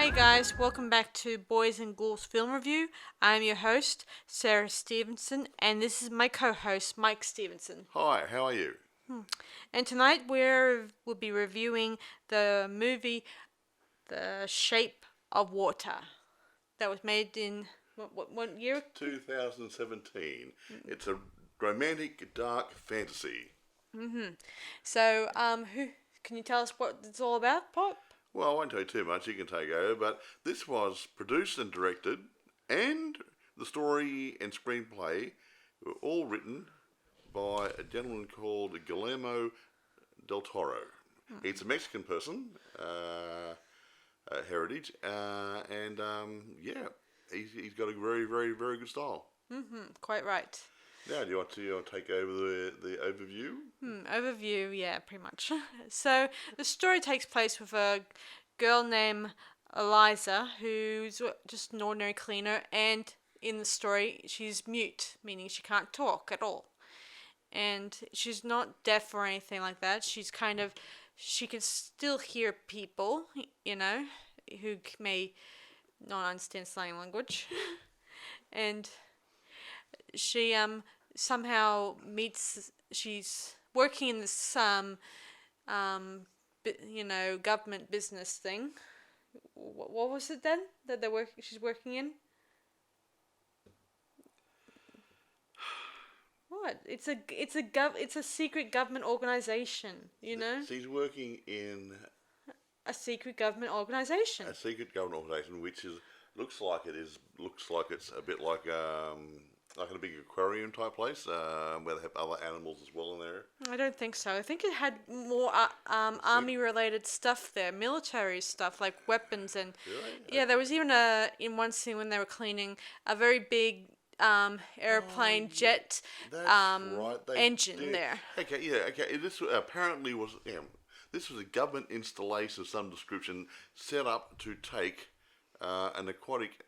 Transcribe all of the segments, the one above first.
Hey guys, welcome back to Boys and Ghouls Film Review. I'm your host, Sarah Stephenson, and this is my co-host, Mike Stephenson. Hi, how are you? And tonight we'll be reviewing the movie The Shape of Water that was made in what year? 2017. It's a romantic, dark fantasy. So, who can you tell us what it's all about, Pop? Well, I won't tell you too much, you can take over, but this was produced and directed, and the story and screenplay were all written by a gentleman called Guillermo del Toro. He's a Mexican person, heritage, and yeah, he's got a very, very, very good style. Quite right. Now, do you want to take over the overview? Overview, yeah, pretty much. So the story takes place with a girl named Eliza, who's just an ordinary cleaner, and in the story she's mute, meaning she can't talk at all. And she's not deaf or anything like that. She can still hear people, who may not understand sign language. And she somehow she's working in this government business thing. What was it then that she's working in? What? It's a secret government organization, She's working in a secret government organization. a secret government organisation, which looks like it's a bit like a big aquarium type place where they have other animals as well in there. I don't think so. I think it had more army related stuff there, military stuff like weapons and Really? yeah. There was even in one scene when they were cleaning a very big airplane jet That's right. engine there. Okay, yeah, okay. This apparently was this was a government installation of some description set up to take an aquatic.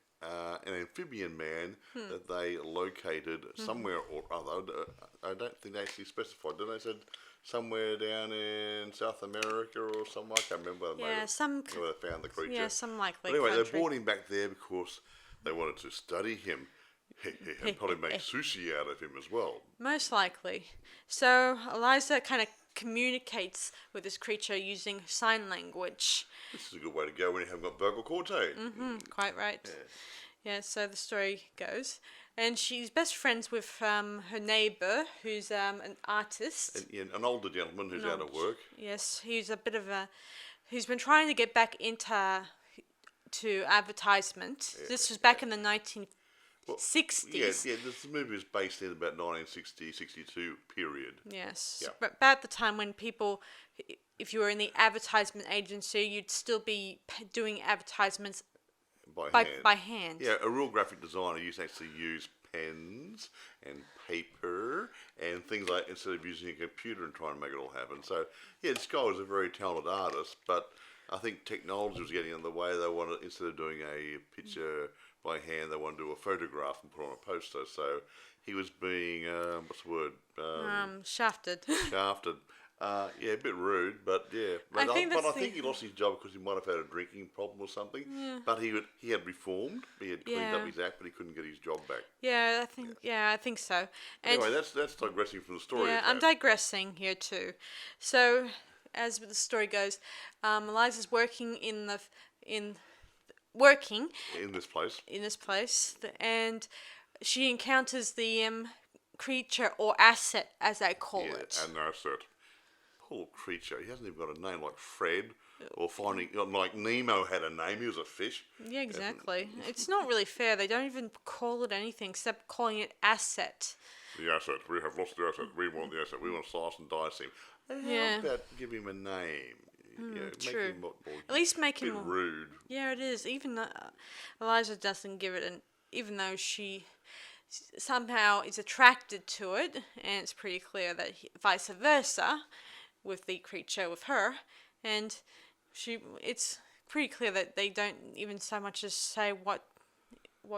An amphibian man that they located somewhere or other. I don't think they actually specified. Did they said somewhere down in South America or somewhere? I can't remember. Yeah, where they found the creature. Yeah, some likely. But anyway, country. they brought him back there because they wanted to study him and probably make sushi out of him as well. Most likely. So Eliza kind of communicates with this creature using sign language. This is a good way to go when you haven't got vocal cords, eh? Quite right. Yeah, so the story goes. And she's best friends with her neighbour, who's an artist. An older gentleman who's out of work. Yes, he's he's been trying to get back to advertisement. Yeah, This was back in the 1960s. Yeah, this movie is based in about 1960-62 period. Yes, Yeah. but about the time when people, if you were in the advertisement agency, you'd still be doing advertisements by hand. Yeah, a real graphic designer used to actually use pens and paper and things like instead of using a computer and trying to make it all happen. So yeah, this guy was a very talented artist, but I think technology was getting in the way. They wanted, instead of doing a picture by hand, they wanted to do a photograph and put on a poster. So he was being what's the word? Shafted. Shafted. Yeah, a bit rude, but yeah. I think he lost his job because he might have had a drinking problem or something. Yeah. But he had reformed. He had cleaned up his act, but he couldn't get his job back. Yeah, I think so. And Anyway, that's digressing from the story. yeah, I'm digressing here too. So, as the story goes, Eliza's working in this place, and she encounters the creature or asset, as I call it. An asset. Poor creature. He hasn't even got a name like Fred or like Nemo had a name. He was a fish. Yeah, exactly. It's not really fair. They don't even call it anything except calling it asset. The asset. We have lost the asset. We want the asset. We want to slice and dice him. Yeah. How about give him a name? True. Make him At least make him rude. Yeah, it is. Even Eliza doesn't give it even though she somehow is attracted to it, and it's pretty clear that vice versa with the creature with her, and it's pretty clear that they don't even so much as say what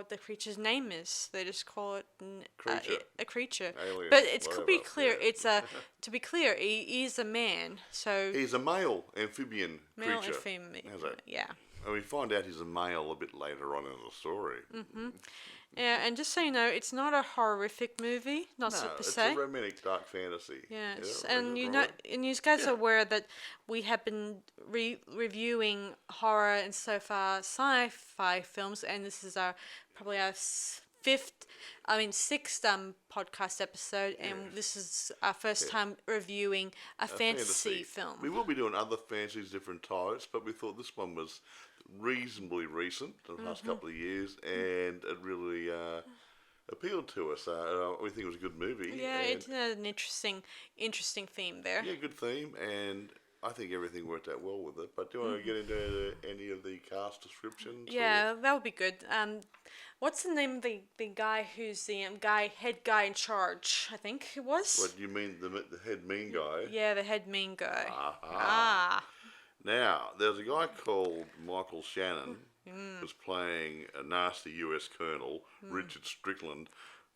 the creature's name is. They just call it a creature. Alien, but it's to be whatever, clear, yeah. it's to be clear, he is a man. So he's a male amphibian male creature. and female. How's that? Yeah. And we find out he's a male a bit later on in the story. Yeah, and just so you know, it's not a horrific movie, not No, per it's se. a romantic dark fantasy. Yes, Yeah, and is it you know, right? and you guys Yeah. are aware that we have been reviewing horror and so far sci-fi films, and this is probably our sixth podcast episode, and Yes. this is our first Yeah. time reviewing a fantasy We film. will be doing other fantasies, different types, but we thought this one was reasonably recent, the past couple of years, and it really appealed to us. We think it was a good movie. Yeah, and, it had an interesting theme there. yeah, good theme, and I think everything worked out well with it. But do you want to get into any of the cast descriptions? Yeah, that would be good. What's the name of the guy who's the head guy in charge? I think it was. What do you mean, the head mean guy? Yeah, the head mean guy. Aha. Ah. Now, there's a guy called Michael Shannon who's playing a nasty US Colonel, Richard Strickland.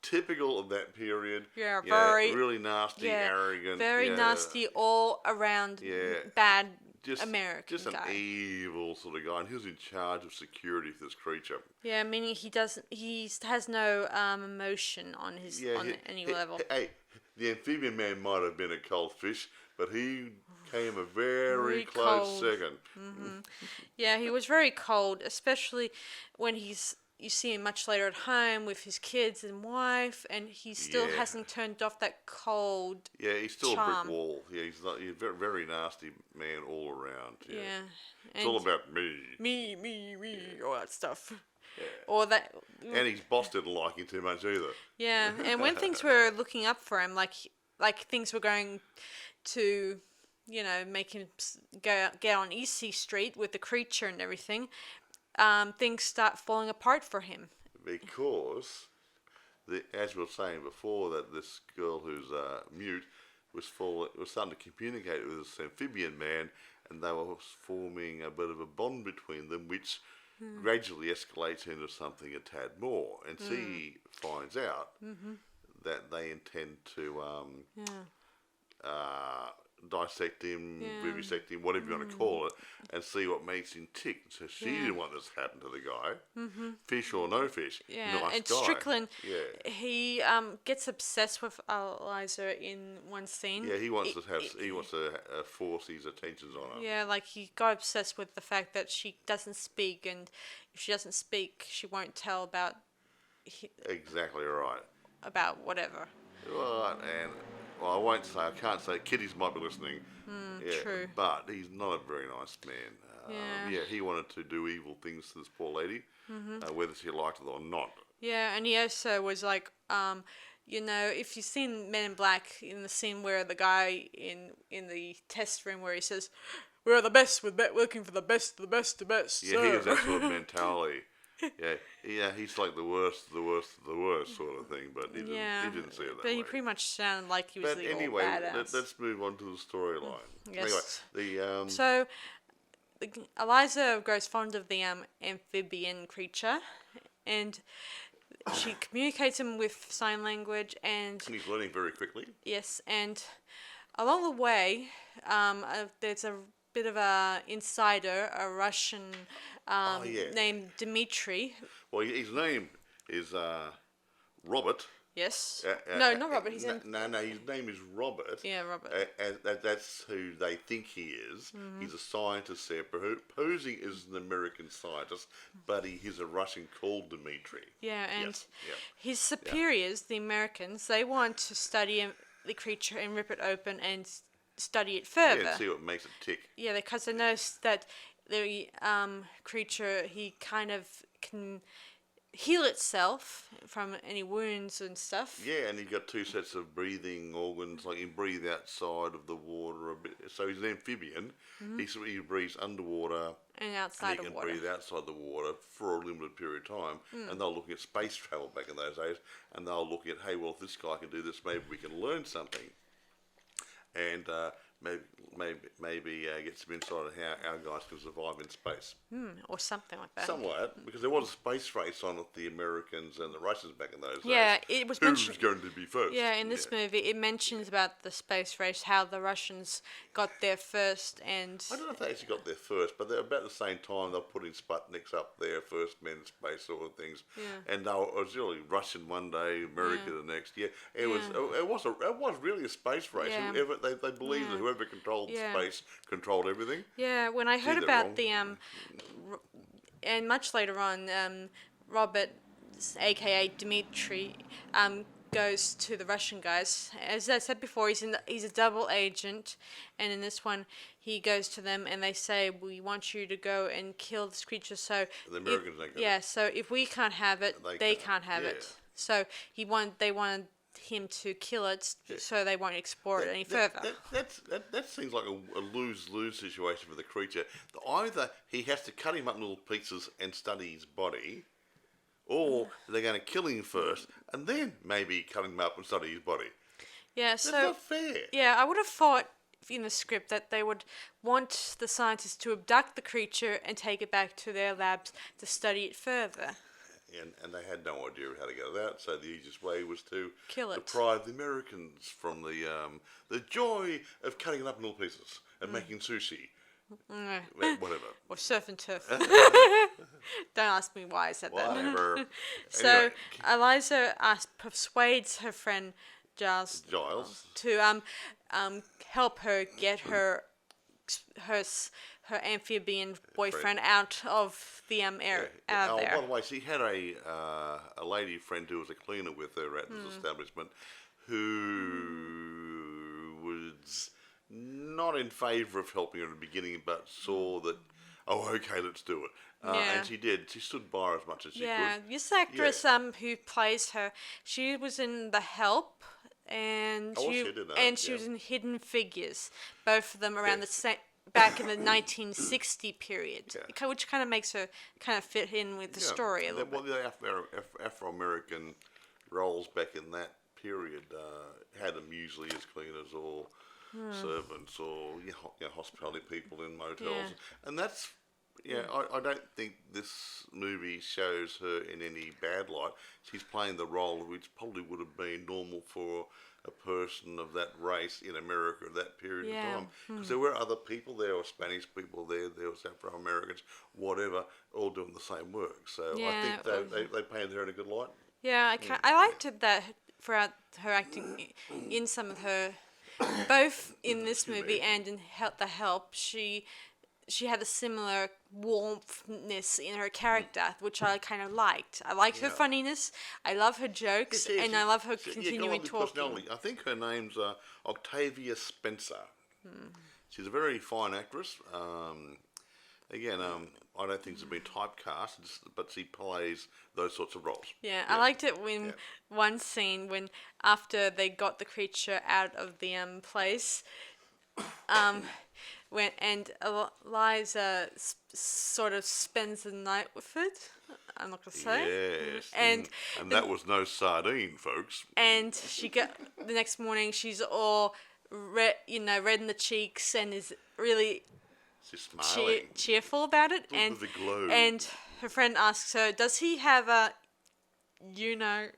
Typical of that period. Yeah, very really nasty, arrogant. very nasty, all around bad American just an guy. evil sort of guy, and he was in charge of security for this creature. Yeah, meaning he has no emotion on his any level. Hey, the amphibian man might have been a cold fish, but he came a very close cold. second. Yeah, he was very cold, especially when you see him much later at home with his kids and wife, and he still Yeah. hasn't turned off that cold. Yeah, he's still a charm. brick wall. Yeah, he's a very, very nasty man all around. Yeah, Yeah, it's all about me. me, all that stuff. Or that. And his boss didn't like him too much either. Yeah, and when things were looking up for him, like things were going to, make him get on Easy Street with the creature and everything, things start falling apart for him. Because, as we were saying before, that this girl who's mute was starting to communicate with this amphibian man, and they were forming a bit of a bond between them, which gradually escalates into something a tad more. And she finds out that they intend to dissect him, vivisect him, whatever you want to call it, and see what makes him tick. So she didn't want this to happen to the guy, fish or no fish. Yeah, nice and guy. Strickland, Yeah. he gets obsessed with Eliza in one scene. Yeah, he wants to force his attentions on her. Yeah, like he got obsessed with the fact that she doesn't speak, and if she doesn't speak, she won't tell about Exactly right. whatever. Right, and I can't say. Kiddies might be listening. True. But he's not a very nice man. He wanted to do evil things to this poor lady, whether she liked it or not. Yeah, and he also was like, if you've seen Men in Black in the scene where the guy in the test room where he says, "We're the best, we're looking for the best, the best, the best." Yeah, he has that sort of mentality. Yeah, he's like the worst of the worst sort of thing, but he didn't see it that But way. he pretty much sounded like he was But the anyway, old badass. let's move on to the storyline. Yes. Anyway, So, Eliza grows fond of the amphibian creature, and she communicates him with sign language, and he's learning very quickly. yes, and along the way, there's a bit of a insider, a Russian named Dmitri. Well, his name is Robert. Yes. No, not Robert. He's in. No, his name is Robert. Yeah, Robert. That's who they think he is. He's a scientist there, posing as an American scientist, but he's a Russian called Dmitri. Yeah, and Yes, yeah. his superiors, the Americans, they want to study the creature and rip it open and study it further. Yeah, and see what makes it tick. Yeah, because they noticed that the creature, he kind of can heal itself from any wounds and stuff. Yeah, and he's got two sets of breathing organs. Like he can breathe outside of the water a bit. So he's an amphibian. He breathes underwater. And outside and he of can water. breathe outside the water for a limited period of time. And they're looking at space travel back in those days. And they're looking at, hey, well, if this guy can do this, maybe we can learn something. And maybe get some insight on how our guys can survive in space. Or something like that. Something like that, because there was a space race on with the Americans and the Russians back in those Yeah, days. it was Who's mentioned. going to be first? Yeah, in this movie, it mentions about the space race, how the Russians got there first, and I don't know if they actually got there first, but they're about the same time they're putting Sputniks up there, first men in space sort of things. Yeah. And it was really Russian one day, America the next. Yeah, it was really a space race. Yeah. They believed that whoever controlled space controlled everything. yeah, when I heard they're about wrong. the and much later on, Robert, aka Dmitri, goes to the Russian guys. As I said before, he's a double agent, and in this one, he goes to them and they say, "We want you to go and kill this creature." So The Americans ain't gonna- yeah, so if we can't have it, they can't have yeah. it. So they wanted him to kill it, so they won't explore it any further. That seems like a lose-lose situation for the creature. Either he has to cut him up in little pieces and study his body, or they're going to kill him first and then maybe cut him up and study his body. Yeah, That's so not fair. yeah, I would have thought in the script that they would want the scientists to abduct the creature and take it back to their labs to study it further. And they had no idea how to go that, so the easiest way was to Kill it. deprive the Americans from the joy of cutting it up in little pieces and making sushi. Whatever. Or surf and turf. Don't ask me why I said Whatever. that. So Anyway, Eliza persuades her friend Giles Giles. to help her get her amphibian boyfriend out of the air out of By there. the way, she had a lady friend who was a cleaner with her at this establishment who was not in favour of helping her in the beginning, but saw that, okay, let's do it. Yeah. And she did. She stood by her as much as she Yeah, could. this actress who plays her, she was in The Help, and she was in Hidden Figures, both of them around the same back in the 1960 period, which kind of makes her kind of fit in with the story a little bit. Well, the Afro-American roles back in that period had them usually as cleaners or servants or hospitality people in motels, and that's. I don't think this movie shows her in any bad light. She's playing the role which probably would have been normal for a person of that race in America at that period of time. Because there were other people there, or Spanish people there was Afro-Americans, whatever, all doing the same work. So I think they painted her in a good light. Yeah, I liked it that throughout her acting in some of her, both in this movie and in The Help, she had a similar warmthness in her character, which I kind of liked. I liked her funniness. I love her jokes, and I love her continuing talking. I think her name's Octavia Spencer. She's a very fine actress. I don't think she's been typecast, but she plays those sorts of roles. Yeah, I liked it when one scene when after they got the creature out of the place, when Eliza sort of spends the night with it. I'm not gonna say. Yes, And that was no sardine, folks. And she got the next morning. She's all red in the cheeks, and is really She's smiling. cheerful about it. With the glow. And her friend asks her, "Does he have a, You know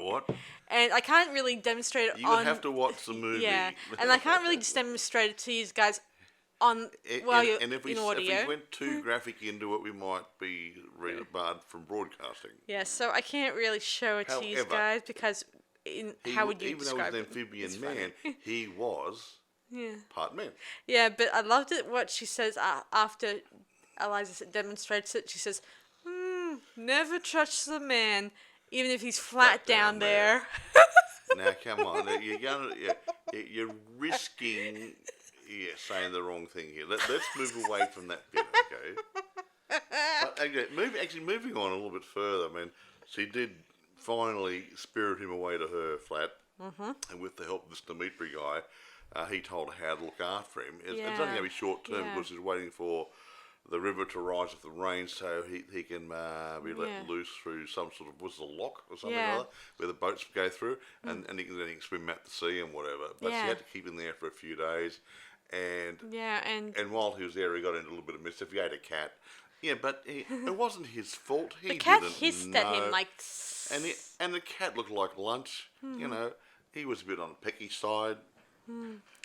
what? And I can't really demonstrate it You have to watch the movie. Yeah, and I can't really just demonstrate it to you guys on you're and if we in audio. If we went too graphic into it, we might be barred from broadcasting. Yeah, so I can't really show it to you However, guys because how would you even describe though it? he was an amphibian man, he was part man. Yeah, but I loved it what she says after Eliza demonstrates it. She says, never touch the man, even if he's flat down there. Now, come on. You're risking saying the wrong thing here. Let's move away from that bit, okay? But, moving on a little bit further, I mean, she did finally spirit him away to her flat, and with the help of this Dimitri guy, he told her how to look after him. It's only going to be short term because she's waiting for the river to rise with the rain so he can be let loose through some sort of, was it a lock or something like that, where the boats go through, and then he can swim out to sea and whatever. But she had to keep him there for a few days. and Yeah, and while he was there, he got into a little bit of mischief. He ate a cat. Yeah, but it wasn't his fault. the He cat didn't hissed at him know. like. And the cat looked like lunch. You know, he was a bit on the picky side.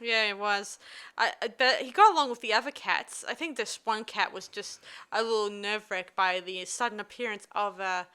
Yeah, it was. But he got along with the other cats. I think this one cat was just a little nerve-wracked by the sudden appearance of a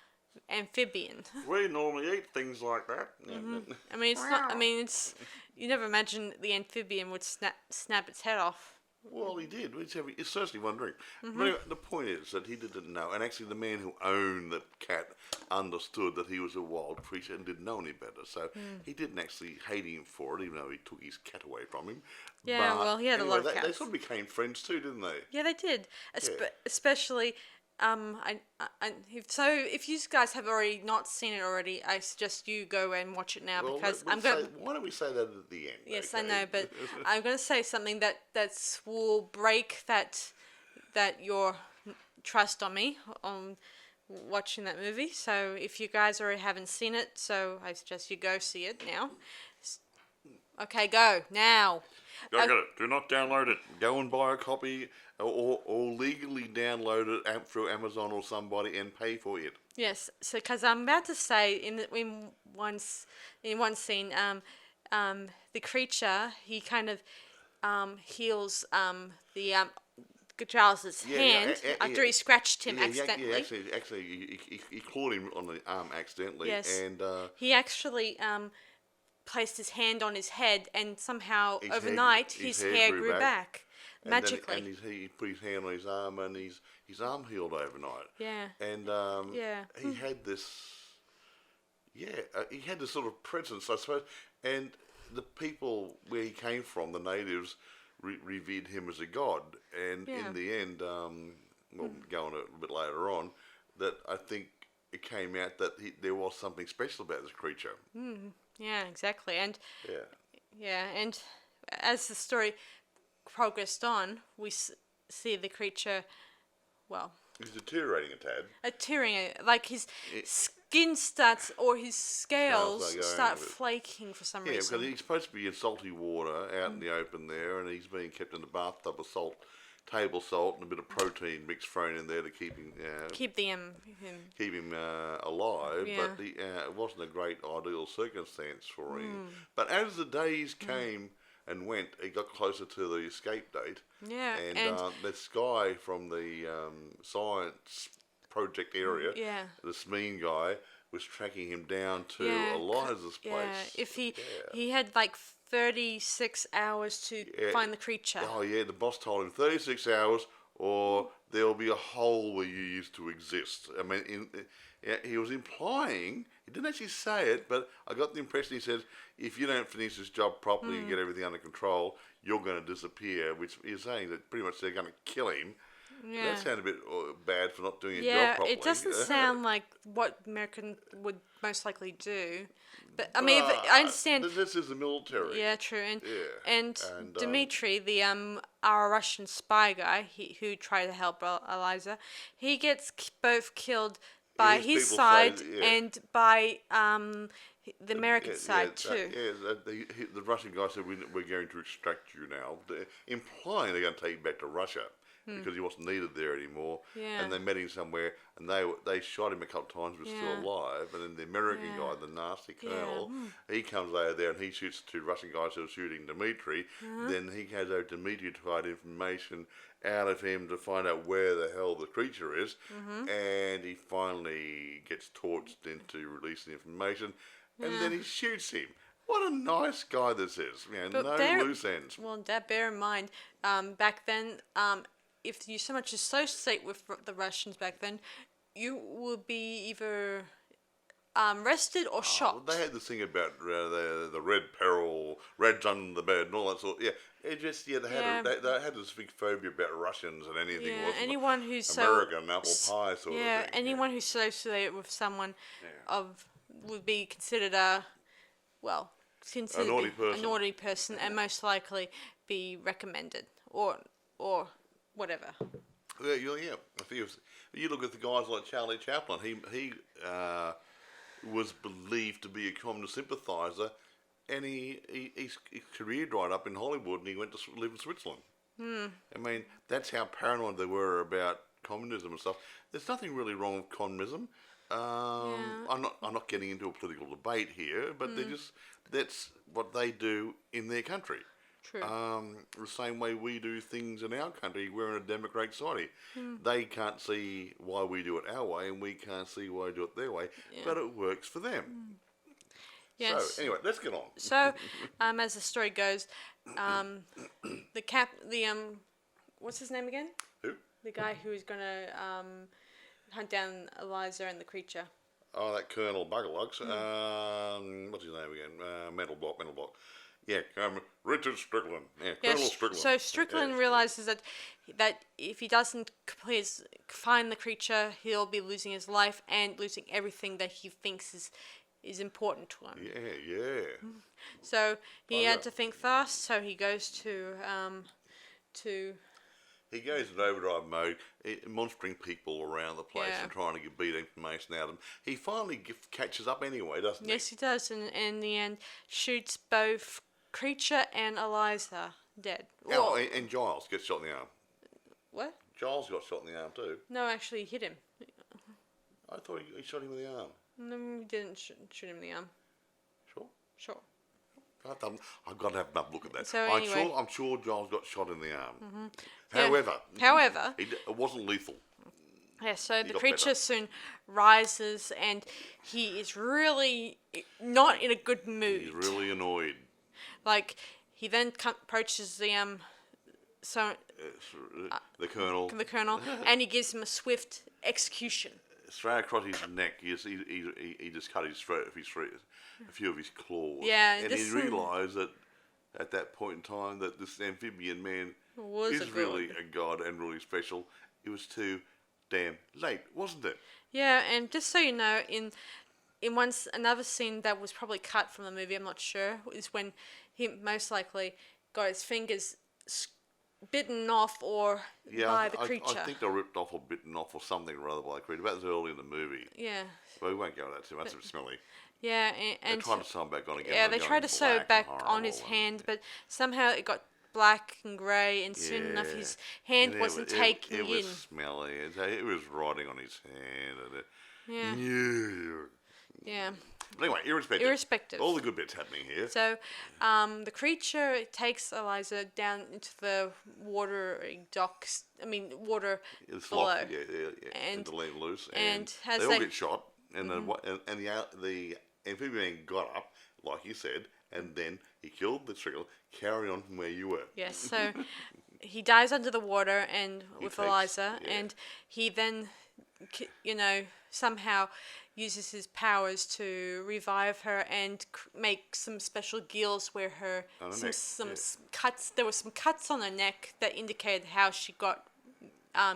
amphibian. We normally eat things like that. I mean, it's not. I mean, it's. You never imagine the amphibian would snap its head off. Well, he did. It's certainly wondering. But anyway, the point is that he didn't know, and actually the man who owned the cat understood that he was a wild creature and didn't know any better. So he didn't actually hate him for it, even though he took his cat away from him. Yeah, But well, he had a lot of they cats. sort of became friends too, didn't they? Yeah, they did. Yeah. Especially, if you guys have already not seen it already, I suggest you go and watch it now Well, because why don't we say that at the end? Yes, okay? I know, but I'm going to say something that will break that your trust on me on watching that movie. So if you guys already haven't seen it, so I suggest you go see it now. Okay, go now. Go get it. Do not download it. Go and buy a copy, or legally download it through Amazon or somebody and pay for it. Yes, so because I'm about to say in one scene, the creature he kind of heals the Charles's hand after he scratched him accidentally. Actually, he clawed him on the arm accidentally. Yes. And he actually placed his hand on his head, and somehow his overnight his hair grew back magically. And he put his hand on his arm, and his arm healed overnight. Yeah. And Yeah. he had this. Yeah, he had this sort of presence, I suppose. And the people where he came from, the natives, revered him as a god. And in the end, well, going a little bit later on, that I think it came out that there was something special about this creature. Yeah, exactly. And Yeah. and as the story progressed on, we see the creature, well, He's deteriorating a tad. tearing, like his skin starts, or his scales Scales start going a bit. flaking for some Yeah, reason. because he's supposed to be in salty water out in the open there, and he's being kept in the bathtub of salt, table salt, and a bit of protein mix thrown in there to keep him Keep him. alive. Yeah. But it wasn't a great ideal circumstance for him. But as the days came and went, he got closer to the escape date. Yeah, And this guy from the science project area, this mean guy, was tracking him down to Eliza's place. Yeah, if he had like 36 hours to find the creature. Oh yeah, the boss told him 36 hours, or there'll be a hole where you used to exist. I mean, he was implying. He didn't actually say it, but I got the impression he said, if you don't finish this job properly and get everything under control, you're going to disappear, which is saying that pretty much they're going to kill him. Yeah. That sounded a bit bad for not doing his job Yeah, properly. it doesn't sound like what American would most likely do. But I mean, I understand. This is the military. Yeah, true. And And, Dmitri, the our Russian spy guy, who tried to help Eliza, he gets both killed by His his people side say, and by the American side too. The Russian guy said, we're going to extract you now, implying they're going to take you back to Russia because he wasn't needed there anymore. Yeah. And they met him somewhere, and they shot him a couple of times, but still alive. And then the American guy, the nasty colonel, he comes over there and he shoots two Russian guys who are shooting Dmitri. Then he goes over to Dmitri to find information out of him to find out where the hell the creature is. And he finally gets torched into releasing information. And then he shoots him. What a nice guy this is. No loose ends. Well, bear in mind, back then, if you so much associate with the Russians back then, you would be either arrested or shot. They had this thing about the red peril, reds under the bed, and all that sort. Yeah, it just they had this big phobia about Russians and anything. Yeah, Wasn't anyone who's American apple pie sort of thing. Anyone who's associated with someone would be considered a naughty person, and most likely be recommended or whatever. Yeah. You look at the guys like Charlie Chaplin. He was believed to be a communist sympathiser and his career dried up in Hollywood, and he went to live in Switzerland. I mean, that's how paranoid they were about communism and stuff. There's nothing really wrong with communism. I'm not getting into a political debate here, but that's what they do in their country. True. The same way we do things in our country, we're in a democratic society. They can't see why we do it our way, and we can't see why we do it their way, but it works for them. Yes. So anyway, let's get on. So, as the story goes, what's his name again? Who? The guy who is gonna hunt down Eliza and the creature. Oh, that Colonel Buggerlugs. What's his name again? Metal Block. Yeah, Richard Strickland. Yeah, Colonel Strickland. So Strickland realizes that if he doesn't please find the creature, he'll be losing his life and losing everything that he thinks is important to him. Yeah. So he had to think fast. So he goes to He goes in overdrive mode, monstering people around the place and trying to beat information out of them. He finally catches up anyway, doesn't he? Yes, he does, and in the end, shoots both creature and Eliza dead. Oh, and Giles gets shot in the arm. What? Giles got shot in the arm too. No, actually, he hit him. I thought he shot him in the arm. No, he didn't shoot him in the arm. Sure. I've got to have another look at that. So anyway. I'm sure Giles got shot in the arm. Mm-hmm. However, it wasn't lethal. Yeah, so the got creature better. soon rises, and he is really not in a good mood. He's really annoyed. Like, he then approaches the Colonel. the colonel, and he gives him a swift execution. Straight across his neck, he just cut his throat a few of his claws. Yeah, and he realised that at that point in time that this amphibian man is really a god and really special. It was too damn late, wasn't it? Yeah, and just so you know, in another scene that was probably cut from the movie, I'm not sure, is when he most likely got his fingers bitten off by the creature. I think they ripped off or bitten off or something or other by the creature. That was early in the movie. Yeah. But we won't go into that too much. It's smelly. Yeah, and they tried to sew it back on again. Yeah, they tried to sew it back on his hand, but somehow it got black and grey, and soon enough his hand wasn't taking it in. It was smelly. It was rotting on his hand. Yeah. But anyway, irrespective. All the good bits happening here. So, the creature takes Eliza down into the water docks. Water below. And to leave loose. And they all get shot. And the amphibian man got up, like you said, and then he killed the Strickland. Carry on from where you were. Yes. So he dies under the water with Eliza, and he then, somehow uses his powers to revive her and make some special gills where her cuts. There were some cuts on her neck that indicated how she got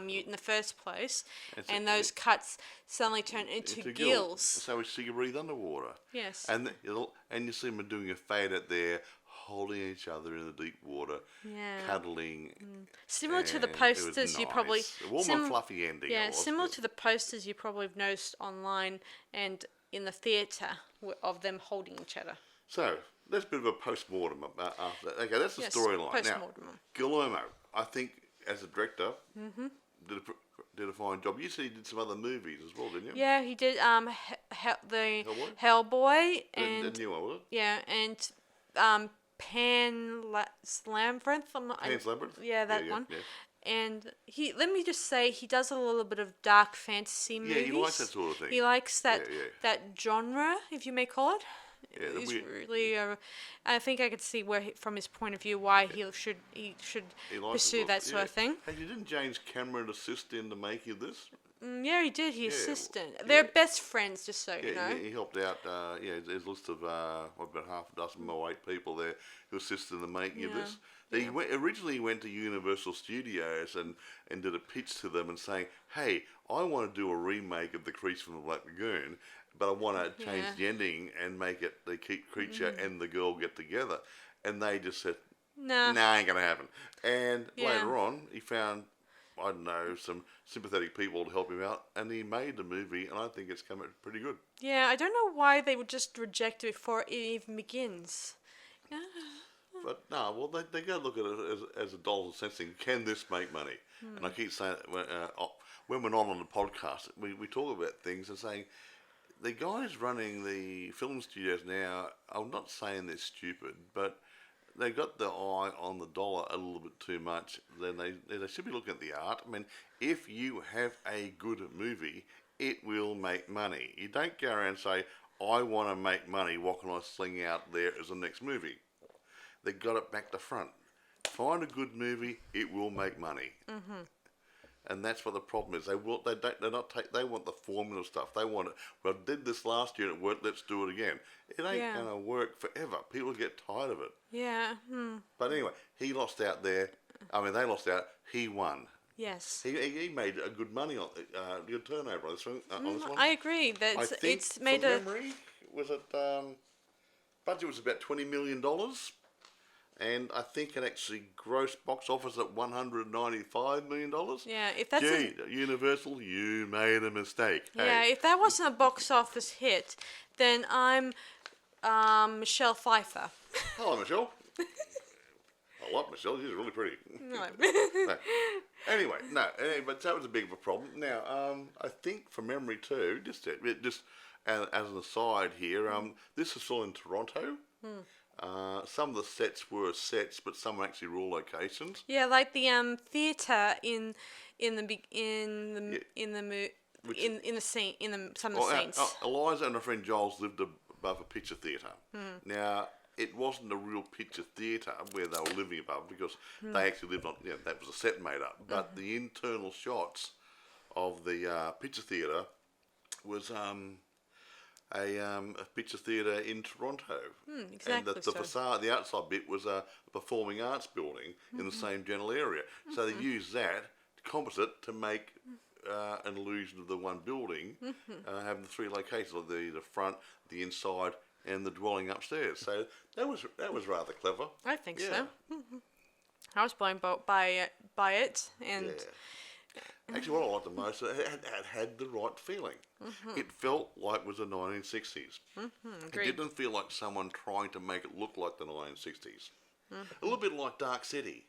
mute in the first place, and those cuts suddenly turn into gills. So she can breathe underwater. Yes. And you see them doing a fade out there, holding each other in the deep water, cuddling. Similar to the posters you probably... A warm and fluffy ending. Yeah, similar to the posters you probably have noticed online and in the theatre of them holding each other. So, that's a bit of a post-mortem after that. Okay, that's the storyline. Now, Guillermo, I think, as a director, did a fine job. You said he did some other movies as well, didn't you? Yeah, he did the Hellboy and the new one, was it? Yeah, and Pan's Labyrinth. Pan's Labyrinth. Yeah, that one. Yeah. And let me just say, he does a little bit of dark fantasy movies. Yeah, he likes that sort of thing. He likes that genre, if you may call it. Yeah, he's really. I think I could see from his point of view, why he should pursue that sort of thing. Hey, didn't James Cameron assist in the making of this? Yeah, he did. He assisted. They're best friends, just so you know. Yeah, he helped out. There's a list of about half a dozen or 8 people there who assisted in the making of this. He originally went to Universal Studios and did a pitch to them and saying, "Hey, I want to do a remake of The Creature from the Black Lagoon, but I want to change the ending and make it the creature and the girl get together." And they just said, "Nah, ain't gonna happen." And later on, he found, I don't know, some sympathetic people to help him out, and he made the movie, and I think it's come out pretty good. Yeah, I don't know why they would just reject it before it even begins. But no, well, they got to look at it as a dollars and cents thing. Can this make money? And I keep saying that when we're not on the podcast, we talk about things and saying the guys running the film studios now, I'm not saying they're stupid, but they've got the eye on the dollar a little bit too much. Then they should be looking at the art. I mean, if you have a good movie, it will make money. You don't go around and say, I want to make money, what can I sling out there as the next movie? They got it back to front. Find a good movie, it will make money. Mm-hmm. And that's what the problem is. They want the formula stuff. They want it. Well, I did this last year and it worked. Let's do it again. It ain't gonna work forever. People get tired of it. Yeah. But anyway, he lost out there. I mean, they lost out. He won. Yes. He made a good money on good turnover on this one. I agree that I think it's made a memory was it budget was about $20 million. And I think it actually grossed box office at $195 million. Yeah, if that's Universal, you made a mistake. Yeah, if that wasn't a box office hit, then I'm Michelle Pfeiffer. Hello, Michelle. I love Michelle. She's really pretty. No. Anyway, but that was a big of a problem. Now, I think from memory too, just as an aside here, this is still in Toronto. Some of the sets were sets, but some were actually real locations. Yeah, like the theater in some of the scenes. Eliza and her friend Giles lived above a picture theatre. Now, it wasn't a real picture theatre where they were living above because they actually lived on. That was a set made up. But the internal shots of the picture theatre was a picture theatre in Toronto. Exactly. And the facade, the outside bit, was a performing arts building in the same general area. So they used that composite to make an illusion of the one building, having the three locations, like the front, the inside, and the dwelling upstairs. So that was rather clever. I think so. I was blown by it, and. Yeah. Actually, what I liked the most, it had the right feeling. It felt like it was the 1960s. It didn't feel like someone trying to make it look like the 1960s. A little bit like Dark City.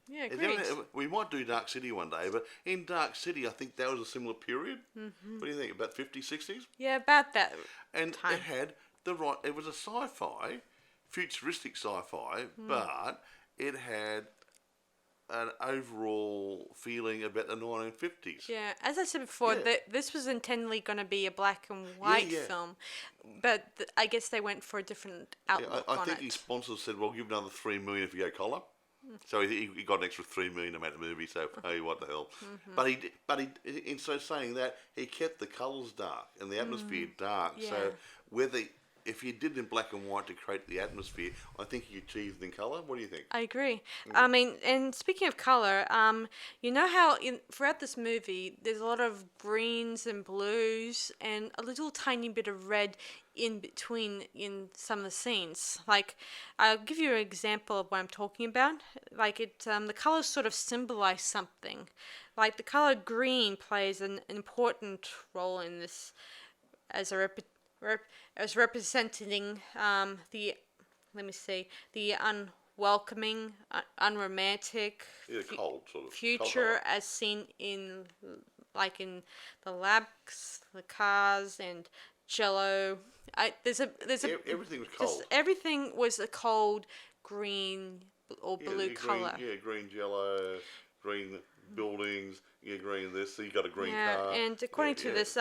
Yeah, great. We might do Dark City one day, but in Dark City, I think that was a similar period. What do you think, about 50s, 60s? Yeah, about that And time. it had the right, it was a sci-fi, futuristic sci-fi, but it had an overall feeling about the 1950s. Yeah, as I said before, this was intendedly going to be a black and white film, but I guess they went for a different outlook on it. I think his sponsors said, "Well, give another $3 million if you go color." So he got an extra $3 million to make the movie. So hey, what the hell? But he in so saying that, he kept the colours dark and the atmosphere dark. Yeah. So if you did it in black and white to create the atmosphere, I think you achieved in colour. What do you think? I agree. I mean, and speaking of color, you know how throughout this movie, there's a lot of greens and blues and a little tiny bit of red in between in some of the scenes. Like, I'll give you an example of what I'm talking about. Like, the colors sort of symbolize something. Like, the color green plays an important role in this as representing the unwelcoming, unromantic Cold sort of future cold as seen in the labs, the cars, and Jello. Everything was cold. Everything was a cold green or blue color. Green Jello, green buildings. Green this. So you got a green car. And according to this,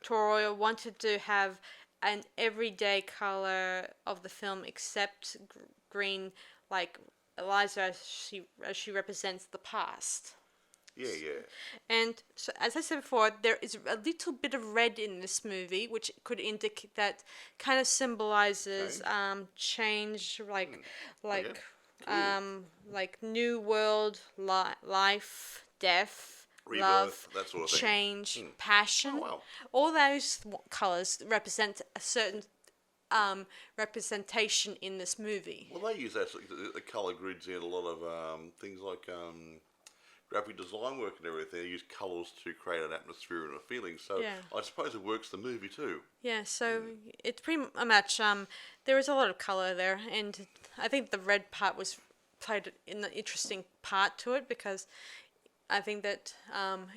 Toroya wanted to have an everyday color of the film except green, like Eliza as she represents the past. Yeah. And so, as I said before, there is a little bit of red in this movie, which could indicate that kind of symbolizes change, like new world, life, death, rebirth, love, that sort of thing. change, passion. Oh, wow. All those colors represent a certain representation in this movie. Well, they use the colour grids in a lot of things like graphic design work and everything. They use colours to create an atmosphere and a feeling. So Yeah. I suppose it works the movie too. Yeah, so it's pretty much there was a lot of color there, and I think the red part was played in the interesting part to it because I think that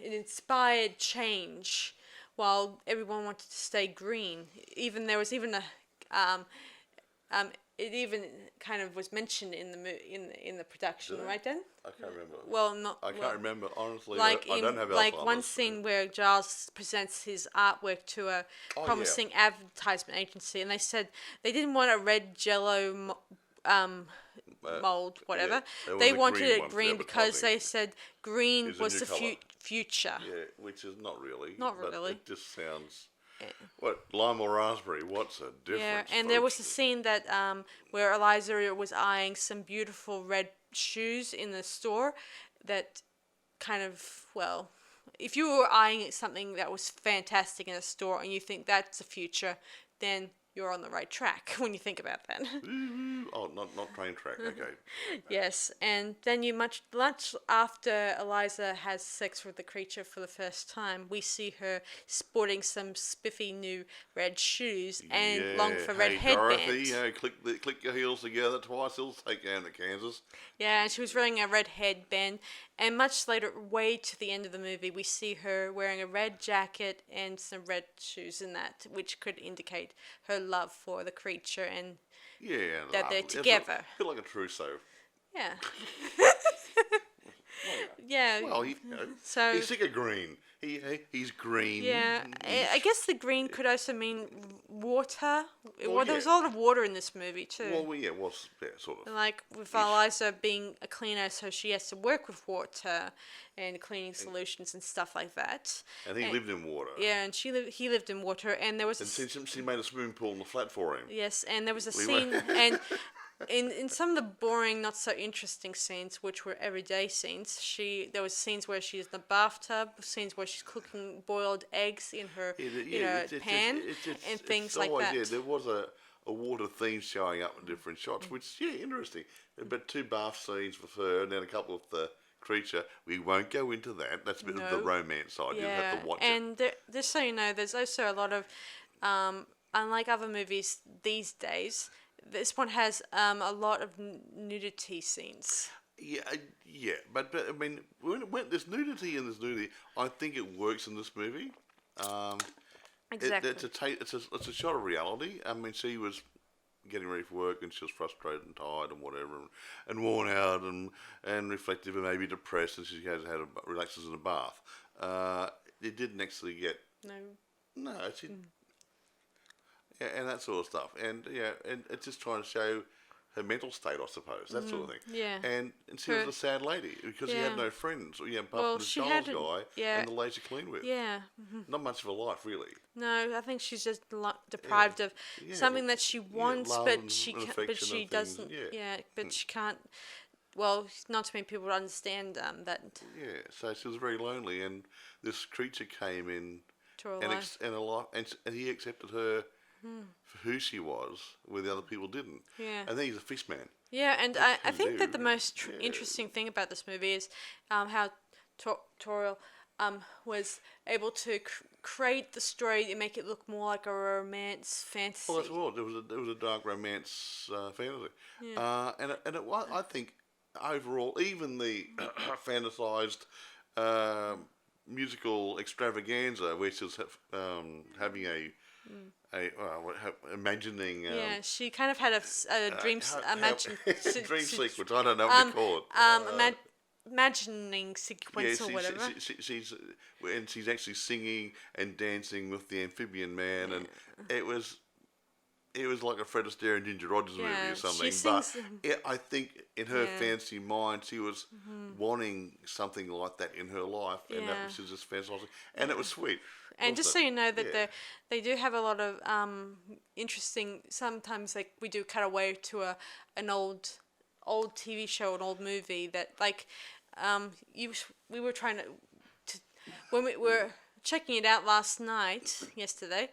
it inspired change while everyone wanted to stay green. Even there was even a um, it even kind of was mentioned in the in the production, Did it? right then? I can't remember. Well, not I well, can't remember honestly. like I don't have like Alzheimer's. one scene where Giles presents his artwork to a Oh, promising advertisement agency, and they said they didn't want a red Jello mold, whatever. there was They a wanted green it one for green because advertising. they said green Is a was new the colour. future. Yeah, which is not really. Not but really. It just sounds. Yeah. What, lime or raspberry? What's the Yeah, difference? and there was folks? a scene that where Eliza was eyeing some beautiful red shoes in the store that kind of, well, if you were eyeing something that was fantastic in a store and you think that's the future, then you're on the right track when you think about that. Oh, not train track. Okay. Yes, and then you much after Eliza has sex with the creature for the first time, we see her sporting some spiffy new red shoes and Yeah. long for red Hey, Dorothy, headband. click your heels together twice. It'll take you down to Kansas. Yeah, and she was wearing a red headband. And much later, way to the end of the movie, we see her wearing a red jacket and some red shoes in that, which could indicate her love for the creature and Yeah, that they're lovely. together. It's a bit like a trousseau. yeah. Yeah. Well, So he's sick of green. He's green. yeah, I guess the green could also mean water. Well, there was a yeah. lot of water in this movie too. Well, yeah, it was sort of. Like with Eliza being a cleaner, so she has to work with water and cleaning solutions and stuff like that. And he lived in water. Yeah, and he lived in water, and there was And she made a swimming pool in the flat for him. yes, and there was a We scene, were- and in some of the boring, not so interesting scenes, which were everyday scenes, there was scenes where she's in the bathtub, scenes where she's cooking boiled eggs in her pan, and things like always, that. Yeah, there was a water theme showing up in different shots, which interesting. But 2 bath scenes with her, and then a couple of the creature. We won't go into that. That's a bit of the romance side. You have to watch it. And just so you know, there's also a lot of, unlike other movies these days, this one has a lot of nudity scenes. Yeah, but I mean, when there's nudity in this nudity, I think it works in this movie. Exactly. It's a shot of reality. I mean, she was getting ready for work and she was frustrated and tired and whatever and worn out and reflective and maybe depressed, and she relaxes in a bath. It didn't actually get no. She yeah, and that sort of stuff, and it's just trying to show her mental state, I suppose, that sort of thing. Yeah. And she was a sad lady because she had no friends, apart from the Giles guy and the lady she cleaned with. Yeah. Not much of a life, really. No, I think she's just deprived of something that she wants, love but and she affection she and doesn't. things, But she can't. Well, not too many people understand that. Yeah, so she was very lonely, and this creature came in To her and life. and he accepted her for who she was, where the other people didn't. Yeah. And then he's a fish man. Yeah, and I think that the Hello. most interesting thing about this movie is how Toriel was able to create the story and make it look more like a romance fantasy. Well, that's what it was a dark romance fantasy, I think overall, even the fantasized musical extravaganza, which is having imagining. She kind of had a dream dream sequence. I don't know what to call it. Imagining sequence or whatever. She's actually singing and dancing with the amphibian man, and it was like a Fred Astaire and Ginger Rogers movie or something. But I think in her fancy mind, she was wanting something like that in her life, and that was just fantastic, and it was sweet. And just so you know that they do have a lot of interesting. Sometimes like we do cut away to an old TV show, an old movie that like we were trying to when we were checking it out yesterday,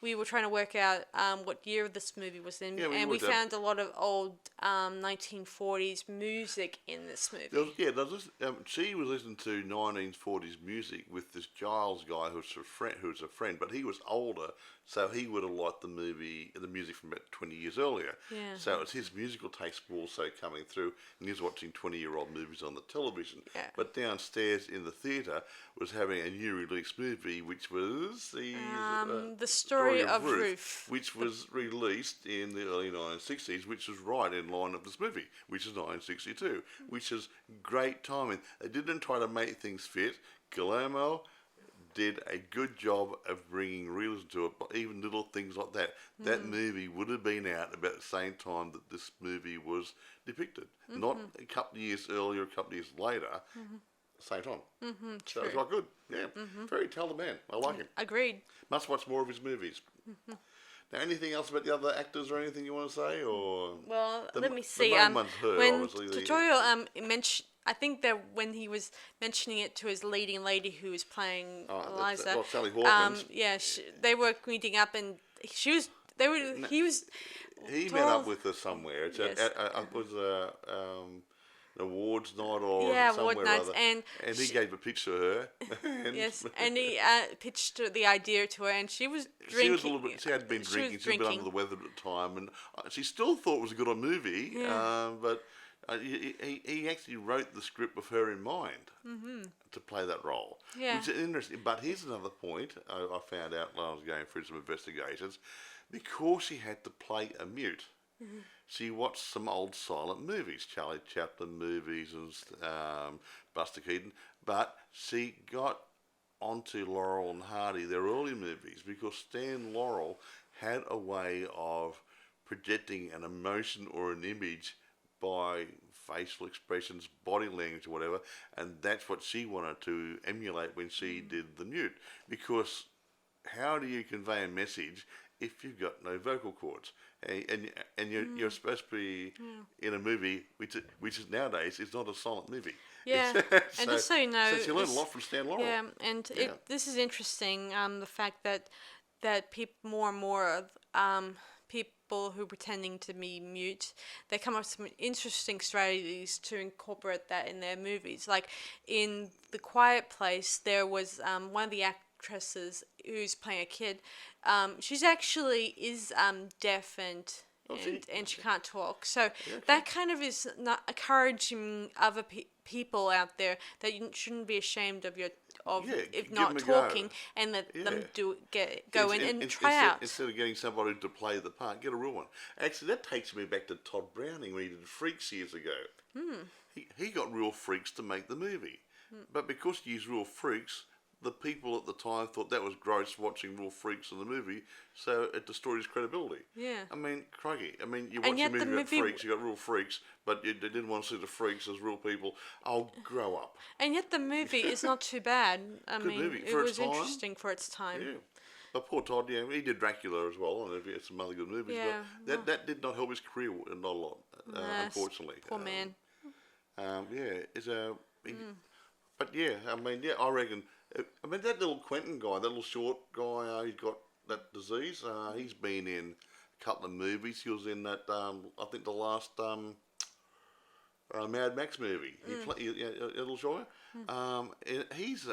we were trying to work out what year this movie was in, Yeah, we and we worked out- found a lot of old 1940s music in this movie. She was listening to 1940s music with this Giles guy who's a friend, but he was older, so he would have liked the music from about 20 years earlier. Yeah. So it's his musical taste also coming through, and he was watching 20-year-old movies on the television. Yeah. But downstairs in the theatre was having a new release movie, which was The Story of Ruth, Ruth. which was released in the early 1960s, which was right in line of this movie, which is 1962, which is great timing. They didn't try to make things fit. Guillermo did a good job of bringing realism to it, but even little things like that. That movie would have been out about the same time that this movie was depicted. Not a couple of years earlier, a couple of years later, same time. So it's quite good. Yeah, very talented man. I like him. Agreed. Must watch more of his movies. Now, anything else about the other actors or anything you want to say? Or Well, the, let me the see. main one's her, When obviously. tutorial mentioned, I think that when he was mentioning it to his leading lady who was playing Eliza, Sally Hawkins. yeah, they were meeting up, and she was. They were. He was. He met Doral- up with her somewhere. It's Yes. it was an awards night or Yeah, somewhere award nights, or other. and he she- gave a pitch to her. And Yes, and he pitched the idea to her, and she was drinking. She was a little bit. She had been she drinking. was She was a bit under drinking. the weather at the time, and she still thought it was a good movie. Yeah. But he actually wrote the script with her in mind to play that role. Yeah. Which is interesting. But here's another point I found out when I was going through some investigations. Because she had to play a mute, she watched some old silent movies, Charlie Chaplin movies and Buster Keaton, but she got onto Laurel and Hardy, their early movies, because Stan Laurel had a way of projecting an emotion or an image by facial expressions, body language, or whatever, and that's what she wanted to emulate when she did the mute. Because how do you convey a message if you've got no vocal cords? And you're supposed to be in a movie which is nowadays is not a silent movie. Yeah, and just so you know, so she learned a lot from Stan Laurel. Yeah, and this is interesting. The fact that more and more people who are pretending to be mute, they come up with some interesting strategies to incorporate that in their movies. Like in The Quiet Place, there was one of the actresses who's playing a kid. She's actually is deaf and she can't talk. So that kind of is not encouraging other people out there that you shouldn't be ashamed of if give not them a talking, go. and let them Go in and try out. Instead of getting somebody to play the part, get a real one. Actually, that takes me back to Todd Browning when he did Freaks years ago. He got real freaks to make the movie. But because he used real freaks, the people at the time thought that was gross watching real freaks in the movie, so it destroyed his credibility. Yeah. I mean, crikey. I mean, you watch a yet movie the about movie- freaks, you got real freaks, but they didn't want to see the freaks as real people. Oh, grow up. And yet the movie is not too bad. I mean, movie. it For was its time. interesting for its time. Yeah. But poor Todd, he did Dracula as well, and he had some other good movies. Yeah, but that did not help his career not a lot, unfortunately. Poor man. It's a. But yeah, I mean, I reckon. I mean, that little Quentin guy, that little short guy, he's got that disease. He's been in a couple of movies. He was in that, I think, the last Mad Max movie. He played a little short. He's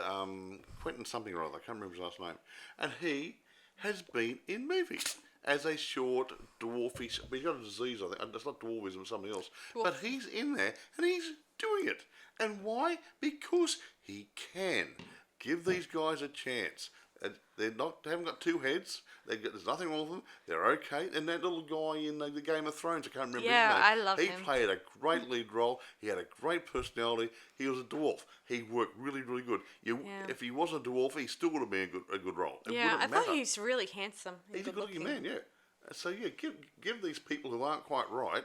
Quentin something or other. I can't remember his last name. And he has been in movies as a short dwarfish. But he's got a disease, I think. It's not dwarfism, it's something else. But he's in there and he's doing it. And why? Because he can. Give these guys a chance. They haven't got two heads. There's nothing wrong with them. They're okay. And that little guy in the Game of Thrones, I can't remember his name. I love He him. played a great lead role. He had a great personality. He was a dwarf. He worked really, really good. If he wasn't a dwarf, he still would have been a good role. It Yeah, I wouldn't thought matter. he's really handsome. He's a good-looking man, yeah. So give these people who aren't quite right,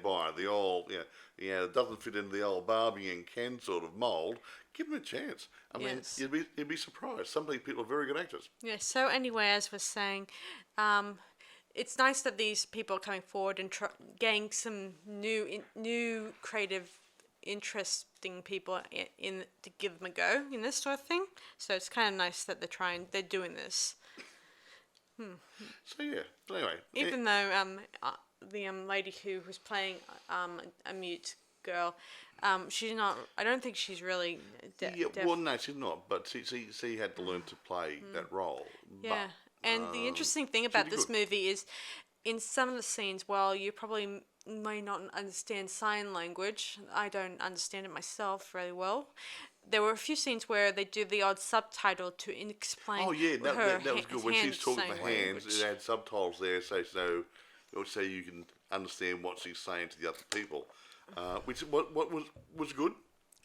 by the old, it doesn't fit into the old Barbie and Ken sort of mould. Give them a chance. I mean, Yes. you'd be surprised. Some of these people are very good actors. Yeah, so anyway, as we're saying, it's nice that these people are coming forward and getting some new creative, interesting people in to give them a go in this sort of thing. So it's kind of nice that they're doing this. So yeah. But anyway, Even though the lady who was playing a mute girl, she's not. I don't think she's really yeah. deaf. Well, no, she's not. But she had to learn to play that role. Yeah, and the interesting thing she about did this good. movie is, in some of the scenes, while you probably may not understand sign language, I don't understand it myself very well. There were a few scenes where they do the odd subtitle to explain Oh yeah, her that was good. When hand she's talking sign for hands, language. it had subtitles there, so you can understand what she's saying to the other people, which what was good.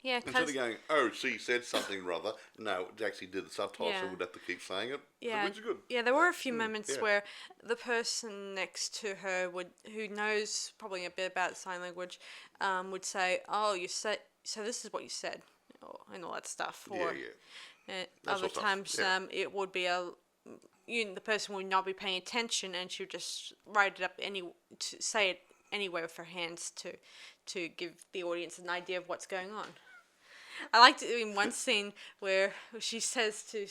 Yeah, Instead cause of going, oh, she said something rather, no, it actually did the subtitles, so yeah. we'd have to keep saying it, Yeah, which is good. yeah. There were a few moments Yeah. where the person next to her who knows probably a bit about sign language, would say, "Oh, you said so. This is what you said," and all that stuff. Yeah, Or yeah. That other sort of stuff. times, Yeah. it would be the person would not be paying attention, and she would just write it up to say it anyway with her hands to give the audience an idea of what's going on. I liked it in one scene where she says to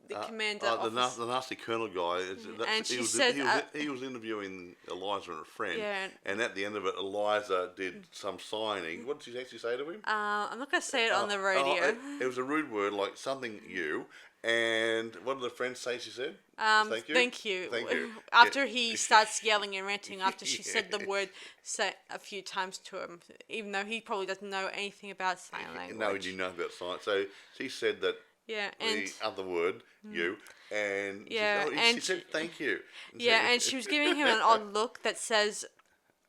the commander officer, The nasty colonel guy. and He she was said, he was interviewing Eliza and a friend, yeah, and at the end of it, Eliza did some signing. What did she actually say to him? I'm not gonna say it on the radio. It was a rude word, like something you. And what did the friend say? She said, "Thank you." Thank you. Thank you. After Yeah. he starts yelling and ranting, after she said the Yeah. word a few times to him, even though he probably doesn't know anything about sign language. No, he didn't know about science. So she said that Yeah, and the other word, you, and yeah, she said thank you. yeah, and she was giving him an odd look that says,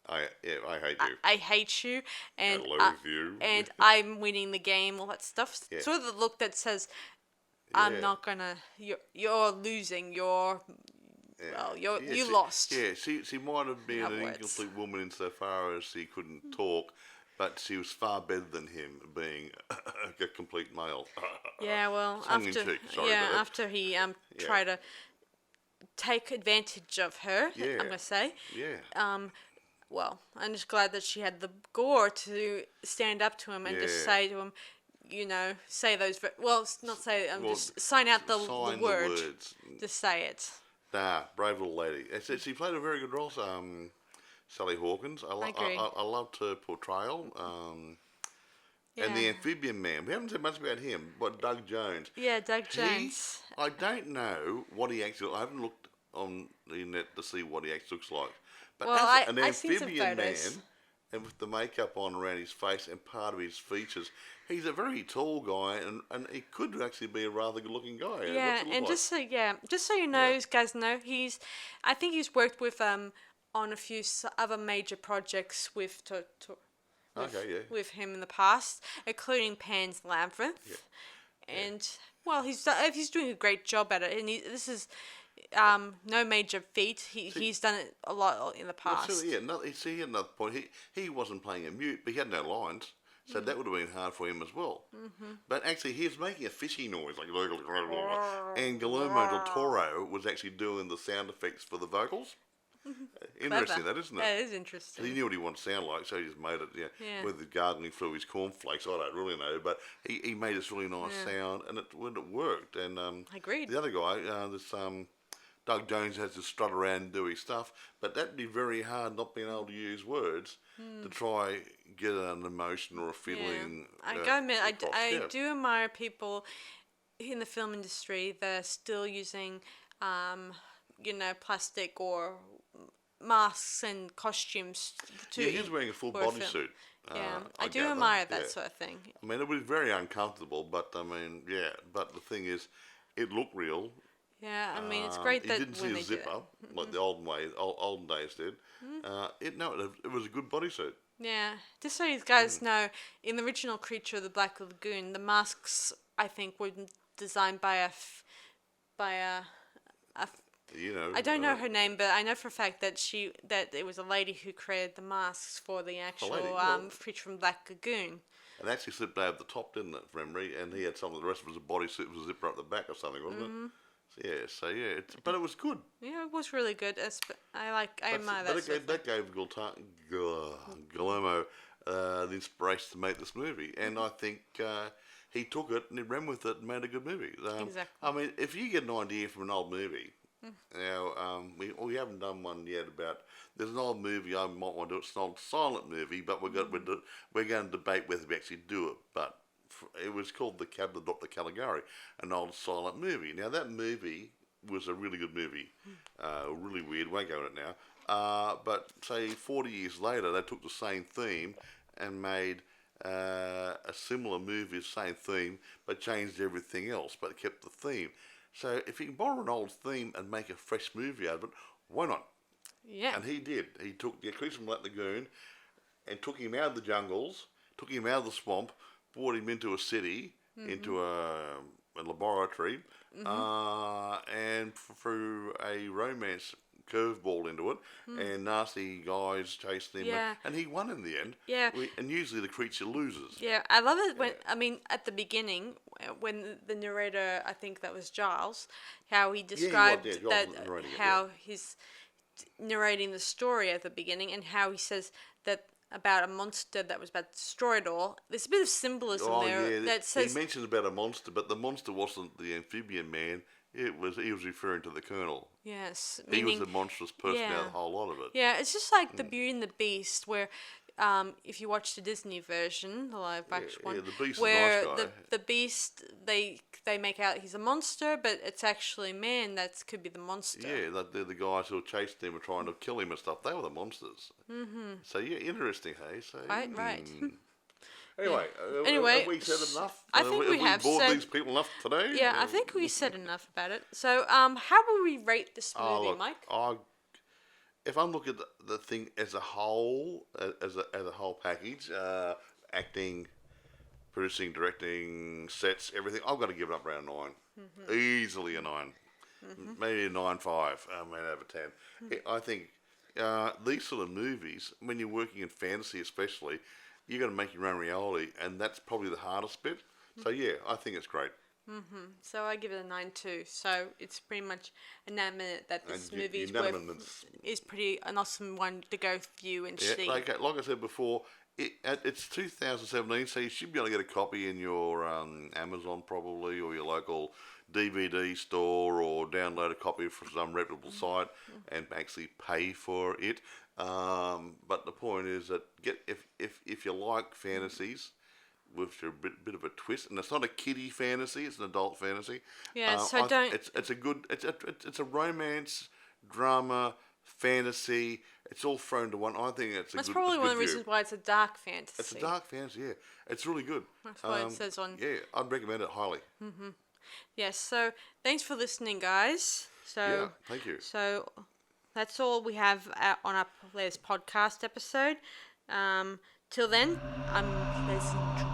I hate you. I hate you, and I loathe you. and I'm winning the game, all that stuff. Yeah. Sort of the look that says, Yeah. I'm not gonna. You're losing. Well, you she, lost. Yeah, she might have been Other an words. incomplete woman insofar as she couldn't talk, but she was far better than him being a complete male. Yeah, well, Tongue in after cheek, sorry about that. after he tried to take advantage of her, Yeah. I'm gonna say. Yeah. Well, I'm just glad that she had the gore to stand up to him and just Yeah. say to him, say those. Well, not say. Well, just sign out the sign the word. words. Just say it. Nah, brave little lady. She played a very good role. Sally Hawkins. I agree. I loved her portrayal. And the Yeah. amphibian man. We haven't said much about him. But Doug Jones. Yeah, Doug Jones. I don't know what he actually. I haven't looked on the net to see what he actually looks like. But Well, as an I seen some amphibian man, photos. and with the makeup on around his face and part of his features, he's a very tall guy, and he could actually be a rather good-looking guy. Yeah, What's he look and like? just so you know, guys know, I think he's worked with on a few other major projects with him in the past, including Pan's Labyrinth, and well, he's doing a great job at it, and this is no major feat. He's done it a lot in the past. Well, see, he had another point. He wasn't playing a mute, but he had no lines, so that would have been hard for him as well. Mm-hmm. But actually, he was making a fishy noise, like, and Guillermo del Toro was actually doing the sound effects for the vocals. Interesting, Clever. that isn't it? That is interesting. He knew what he wanted to sound like, so he just made it. Yeah. With the gargling through his cornflakes, I don't really know, but he made this really nice sound, and it worked. And Agreed. the other guy, Doug Jones, has to strut around and do his stuff, but that'd be very hard not being able to use words to try get an emotion or a feeling. I gotta admit, across. I do admire people in the film industry that are still using, plastic or masks and costumes to. Yeah, he's wearing a full for a film. bodysuit. Yeah, I do gather. admire that Yeah. sort of thing. I mean, it was very uncomfortable, but I mean, yeah. But the thing is, it looked real. Yeah, I mean, it's great You that didn't see when a they do zipper that. like the olden days did. It was a good bodysuit. Yeah, just so you guys know, in the original Creature of the Black Lagoon, the masks I think were designed by a You know, I don't know her name, but I know for a fact that it was a lady who created the masks for the actual Creature from Black Lagoon. And it actually slipped over the top, didn't it, from memory? And he had something. The rest was a bodysuit with a zipper up the back or something, wasn't it? So but it was good. Yeah, it was really good. I admire that. That gave Guillermo the inspiration to make this movie, and I think he took it and he ran with it and made a good movie. Exactly. I mean, if you get an idea from an old movie, Now, we haven't done one yet about. There's an old movie I might want to do. It's an old silent movie, but we're going to debate whether we actually do it. But it was called The Cabinet of Dr. Caligari, an old silent movie. Now that movie was a really good movie, really weird. Won't go into it now. But say 40 years later, they took the same theme and made a similar movie, the same theme, but changed everything else, but kept the theme. So if you can borrow an old theme and make a fresh movie out of it, why not? Yeah. And he did. He took the Creature from Black Lagoon and took him out of the jungles, took him out of the swamp, brought him into a city, into a laboratory, and threw a romance curveball into it, and nasty guys chasing him, Yeah. and he won in the end. Yeah. And usually the creature loses. Yeah, I love it when, I mean, at the beginning, when the narrator, I think that was Giles, how he described Giles that, was narrating it, how he's narrating the story at the beginning, and how he says that about a monster that was about to destroy it all. There's a bit of symbolism there that says... He mentions about a monster, but the monster wasn't the amphibian man. He was referring to the Colonel. Yes. He was the monstrous person out of the whole lot of it. Yeah, it's just like the Beauty and the Beast, where if you watch the Disney version, the live action one, the Beast is a where nice guy. the Beast, they make out he's a monster, but it's actually man that could be the monster. Yeah, they're the guys who chased him and trying to kill him and stuff. They were the monsters. Mm-hmm. So yeah, interesting, hey? So, Right. Anyway, Anyway, have we said enough? I think we have bored said- these people enough today? Yeah, I think we said enough about it. So, how will we rate this movie, look, Mike? If I'm looking at the thing as a whole, as a whole package, acting, producing, directing, sets, everything, I've got to give it up around 9. Easily a 9. Maybe a 9.5, maybe over 10. I think these sort of movies, when you're working in fantasy especially, you've got to make your own reality, and that's probably the hardest bit. So yeah, I think it's great. So I give it a 9 too. So it's pretty much unanimous that this movie is pretty an awesome one to go view and see. Like I said before, it's 2017, so you should be able to get a copy in your Amazon probably, or your local DVD store, or download a copy from some reputable site and actually pay for it. But the point is that if you like fantasies with a bit of a twist, and it's not a kiddie fantasy, it's an adult fantasy. Yeah, so don't. It's a romance, drama, fantasy. It's all thrown into one. I think it's a That's good. probably it's a one of good the reasons view. why it's a dark fantasy. It's a dark fantasy. Yeah, it's really good. That's what it says on. Yeah, I'd recommend it highly. Yes. So thanks for listening, guys. So Yeah, thank you. So that's all we have on our latest podcast episode. Till then, I'm pleasant dreams.